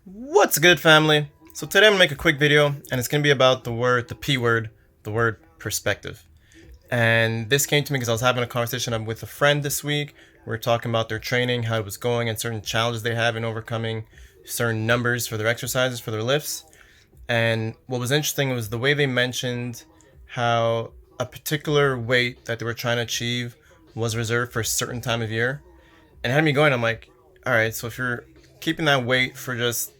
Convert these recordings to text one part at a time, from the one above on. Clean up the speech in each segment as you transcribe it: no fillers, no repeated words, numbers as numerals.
What's good, family? So today I'm gonna make a quick video, and it's gonna be about the P word, the word perspective. And this came to me because I was having a conversation with a friend this week. We were talking about their training, how it was going, and certain challenges they have in overcoming certain numbers for their exercises, for their lifts. And what was interesting was the way they mentioned how a particular weight that they were trying to achieve was reserved for a certain time of year. And it had me going, I'm like, all right, so if you're keeping that weight for just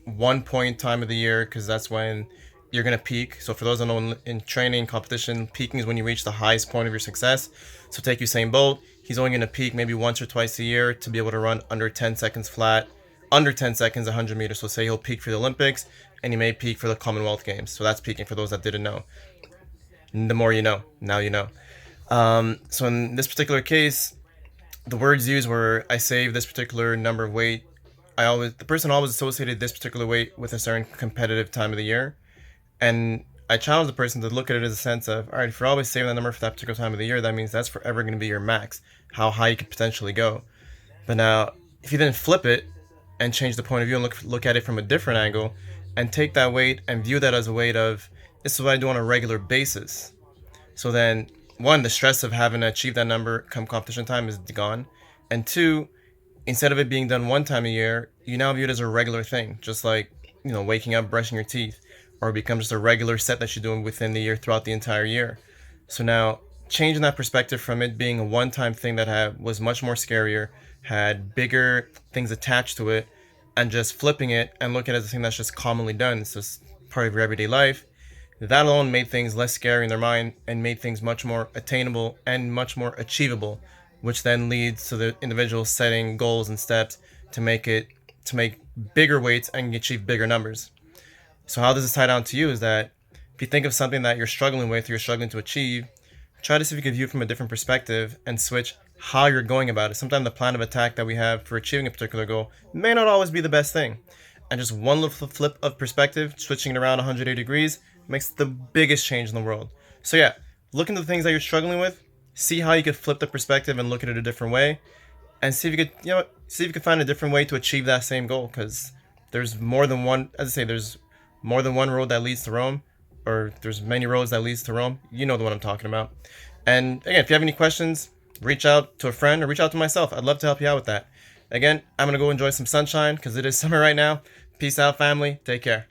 one point time of the year, because that's when you're going to peak. So for those that know, in training competition, peaking is when you reach the highest point of your success. So take Usain Bolt, he's only going to peak maybe once or twice a year to be able to run under 10 seconds flat, under 10 seconds 100 meters. So say he'll peak for the Olympics, and he may peak for the Commonwealth Games. So that's peaking for those that didn't know. The more you know, now you know. So in this particular case, the words used were, I save this particular number of weight. The person always associated this particular weight with a certain competitive time of the year. And I challenge the person to look at it as a sense of, all right, if you're always saving that number for that particular time of the year, that means that's forever going to be your max, how high you could potentially go. But now, if you then flip it and change the point of view and look at it from a different angle and take that weight and view that as a weight of, this is what I do on a regular basis. So then, one, the stress of having to achieve that number come competition time is gone. And two, instead of it being done one time a year, you now view it as a regular thing, just like, waking up, brushing your teeth, or it becomes just a regular set that you're doing within the year throughout the entire year. So now, changing that perspective from it being a one-time thing that was much more scarier, had bigger things attached to it, and just flipping it and looking at it as a thing that's just commonly done. It's just part of your everyday life. That alone made things less scary in their mind and made things much more attainable and much more achievable, which then leads to the individual setting goals and steps to make bigger weights and achieve bigger numbers. So how does this tie down to you is that if you think of something that you're struggling with, you're struggling to achieve, try to see if you can view it from a different perspective and switch how you're going about it. Sometimes the plan of attack that we have for achieving a particular goal may not always be the best thing. And just one little flip of perspective, switching it around 180 degrees, makes the biggest change in the world. So yeah, look into the things that you're struggling with, see how you could flip the perspective and look at it a different way, and see if you could, see if you could find a different way to achieve that same goal. Because there's more than one, as I say, there's more than one road that leads to Rome, or there's many roads that leads to Rome. You know the one I'm talking about. And again, if you have any questions, reach out to a friend or reach out to myself. I'd love to help you out with that. Again, I'm gonna go enjoy some sunshine because it is summer right now. Peace out, family. Take care.